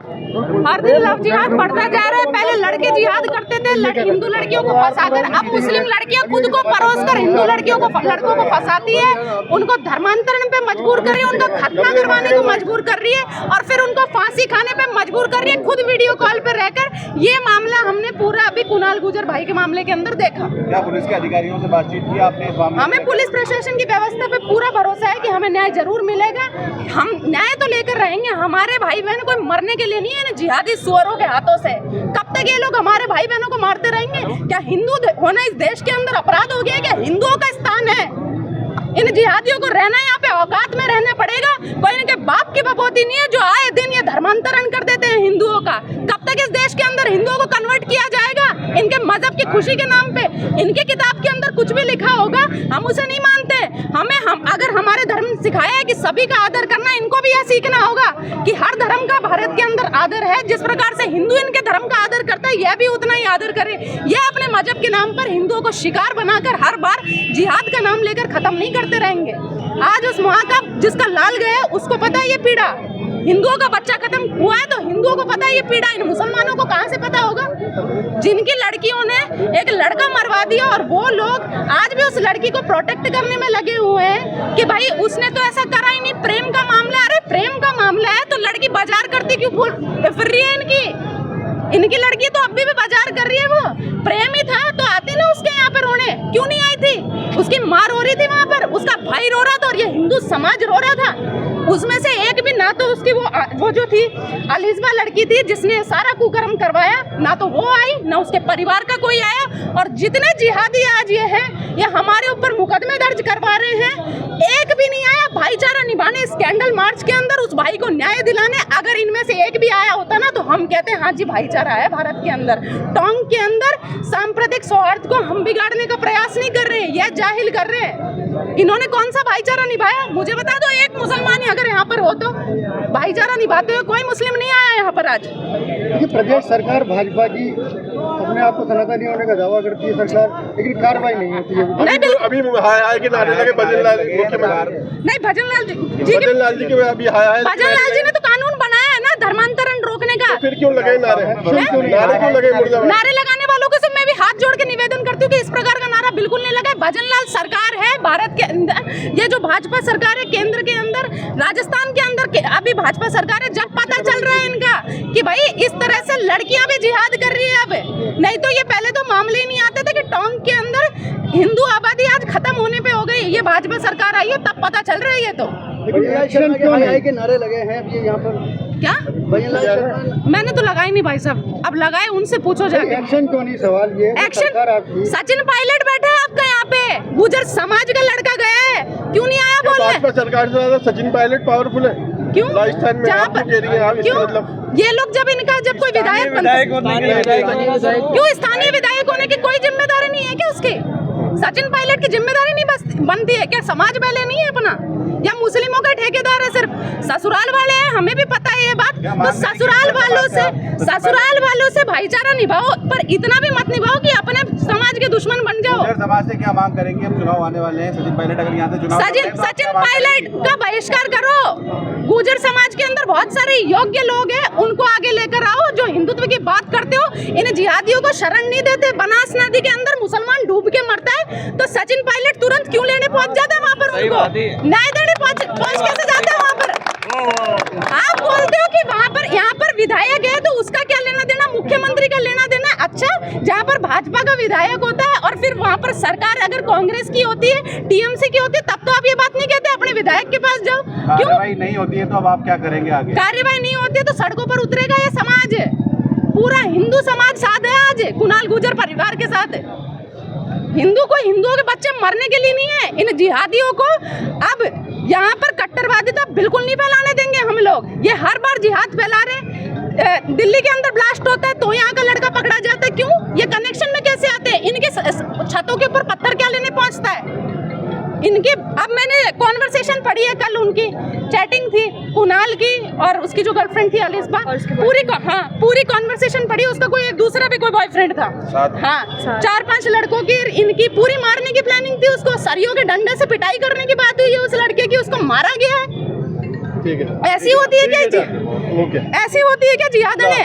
हर दिन लव जिहाद बढ़ता जा रहा है। पहले लड़के जिहाद करते थे हिंदू लड़कियों को फंसाकर, अब मुस्लिम लड़कियां खुद को परोसकर हिंदू लड़कों को फंसाती है, उनको धर्मांतरण पे मजबूर कर रही है, उनका खतना करवाने को मजबूर कर रही है और फिर उनको फांसी खाने पे मजबूर कर रही है, खुद वीडियो कॉल पे रहकर। ये मामला हमने पूरा अभी कुणाल गुर्जर भाई के मामले के अंदर देखा। क्या पुलिस के अधिकारियों से बातचीत की आपने इस मामले? हमें पुलिस प्रशासन की व्यवस्था पे पूरा भरोसा है कि हमें न्याय जरूर मिलेगा। हम न्याय तो लेकर रहेंगे। हमारे भाई बहन कोई मरने के लिए नहीं है जिहादी सुअरों के हाथों से। कब तक ये लोग हमारे भाई बहनों को मारते रहेंगे? क्या हिंदू होना इस देश के अंदर अपराध हो गया? क्या हिंदुओं का स्थान है? इन जिहादियों को रहना यहाँ पे औकात में रहना पड़ेगा। कोई इनके बाप की बपोती नहीं है जो आए दिन ये धर्मांतरण कर देते हैं हिंदुओं का। कब तक इस देश के अंदर हिंदुओं को कन्वर्ट किया जाएगा इनके मजहब की खुशी के नाम पे? इनकी किताब के अंदर कुछ भी लिखा होगा हम उसे नहीं मानते। हम अगर हमारे धर्म सिखाया है कि सभी का आदर करना, इनको भी यह सीखना होगा कि हर धर्म का भारत के अंदर आदर है। जिस प्रकार से हिंदू इनके धर्म का आदर करता है यह भी उतना ही आदर करे। यह अपने मजहब के नाम पर हिंदुओं को शिकार बनाकर हर बार जिहाद का नाम लेकर खत्म नहीं करते रहेंगे। आज उस माँ का जिसका लाल गया उसको पता है ये पीड़ा। हिंदुओं का बच्चा खत्म हुआ है तो हिंदुओं को पता है ये पीड़ा। इन मुसलमानों को कहां से पता होगा? जिनकी लड़कियों ने एक लड़का मरवा दिया और वो लोग आज भी उस लड़की को प्रोटेक्ट करने में लगे हुए हैं कि भाई उसने तो ऐसा करा ही नहीं, प्रेम का मामला। अरे प्रेम का मामला है तो लड़की बाजार करती क्यों फिर रही है? इनकी लड़की तो अभी भी बाजार कर रही है। वो प्रेम ही था तो आती ना उसके यहाँ पे रोने, क्यों नहीं आई थी? उसकी माँ रो रही थी वहाँ पर, उसका भाई रो रहा था और ये हिंदू समाज रो रहा था। उसमें से एक भी ना तो उसकी वो जो थी अलिज़ा लड़की थी जिसने सारा कुकर्म करवाया, ना तो वो आई ना उसके परिवार का कोई आया। और जितने जिहादी आज ये हैं ये हमारे ऊपर मुकदमे दर्ज करवा रहे हैं, एक भी नहीं आया भाईचारा निभाने इस कैंडल मार्च के अंदर, उस भाई को न्याय दिलाने। अगर इनमें से एक भी आया होता ना तो हम कहते हैं हाँ जी भाईचारा है भारत के अंदर। टोंक के अंदर सांप्रदायिक सौहार्द को हम बिगाड़ने का प्रयास नहीं कर रहे, यह जाहिल कर रहे हैं। इन्होंने कौन सा भाईचारा निभाया? मुझे बता दो एक मुसलमान अगर यहाँ पर हो तो। भाईचारा निभाते हुए कोई मुस्लिम नहीं आया यहाँ पर आज। प्रदेश सरकार भाजपा की अपने आप को सनातनी होने का दावा करती है सरकार, लेकिन कार्रवाई नहीं होती है। अभी हाय के नारे लगे भजनलाल नहीं, भजनलाल जी के अभी हाय भजनलाल जी ने तो कानून बनाया है ना धर्मांतरण रोकने का। फिर क्यों लगे नारे क्यों लगे? नारे लगाने वालों को सब मैं भी हाथ जोड़ के निवेदन करती हूँ कि इस प्रकार का नारा बिल्कुल नहीं लगा। भजनलाल सरकार है भारत के अंदर, ये जो भाजपा सरकार है केंद्र के अंदर, राजस्थान के अंदर अभी भाजपा सरकार है। जब पता चल रहा है इनका कि भाई इस तरह से लड़कियां भी जिहाद कर रही है अब, नहीं तो ये पहले तो मामले ही नहीं आते थे कि टोंक के अंदर हिंदू आबादी आज खत्म होने पे हो गई। ये भाजपा सरकार आई है तब पता चल रहा है ये तो। के नारे लगे हैं अभी यहाँ पर क्या? मैंने तो लगाई नहीं भाई साहब, अब लगाए उनसे पूछो जाके। एक्शन क्यों नहीं? सवाल ये एक्शन सचिन पायलट बैठा है आपका यहाँ पे, गुर्जर समाज का लड़का गया है, क्यों नहीं आया बोलने? भाजपा सरकार से ज्यादा सचिन पायलट पावरफुल है क्यों? राजस्थान में आप कह रही हैं, आप क्यों? मतलब ये लोग जब कोई विधायक क्यों स्थानीय विधायक होने की कोई जिम्मेदारी नहीं है क्या उसकी? सचिन पायलट की जिम्मेदारी नहीं बनती है क्या? समाज पहले नहीं है अपना, या मुस्लिमों के ठेकेदार है सिर्फ? ससुराल वाले हैं, हमें भी पता है ये बात। तो ससुराल वालों से भाईचारा निभाओ, पर इतना भी मत निभाओ कि अपने समाज के दुश्मन बन जाओ। समाज से क्या मांग करेंगे? अब चुनाव आने वाले हैं, सचिन पायलट अगर यहाँ से चुनाव सचिन पायलट का बहिष्कार करो। गुर्जर समाज के अंदर बहुत सारे योग्य लोग हैं, उनको आगे लेकर आओ जो हिंदुत्व की बात करते हो। इन जिहादियों को शरण नहीं देते। बनास नदी के अंदर मुसलमान डूब के मरता है तो सचिन पायलट तुरंत क्यों लेने पहुंच जाता है वहाँ पर? उनको न्याय देने पहुंच कैसे जाता है वहाँ पर? आप बोलते हो कि वहाँ पर यहाँ पर विधायक है तो उसका क्या लेना देना, मुख्यमंत्री का लेना देना? अच्छा, जहाँ पर भाजपा का विधायक होता है और फिर वहाँ पर सरकार अगर कांग्रेस की होती है, टीएमसी की होती है, तब तो आप ये बात नहीं कहते अपने विधायक के पास जाओ। क्यों नहीं होती है तो अब आप क्या करेंगे आगे? कार्रवाई नहीं होती है तो सड़कों पर उतरेगा ये समाज है, पूरा हिंदू समाज साथ है आज कुणाल गुर्जर परिवार के साथ है। हिंदुओं के बच्चे मरने के लिए नहीं है। इन जिहादियों को अब यहाँ पर कट्टरवादिता बिल्कुल नहीं फैलाने देंगे हम लोग। ये हर बार जिहाद फैला रहे। दिल्ली के अंदर ब्लास्ट होता है तो यहाँ का लड़का पकड़ा जाता है, क्यों? ये कनेक्शन में कैसे आते हैं? इनके छतों के ऊपर पत्थर क्या लेने पहुँचता है इनके? अब मैंने कॉन्वर्सेशन पढ़ी है, कल उनकी चैटिंग थी कुणाल की और उसकी जो गर्लफ्रेंड थी अलिज़ा, पूरी कॉन्वर्सेशन पढ़ी। उसका कोई एक दूसरा भी कोई बॉयफ्रेंड था। हाँ, 4-5 लड़कों की इनकी पूरी मारने की प्लानिंग थी। उसको सरियों के डंडे से पिटाई करने की बात हुई है उस लड़के की, उसको मारा गया है। ऐसी होती है क्या जी? ओके ऐसी होती है क्या जिहाद ने?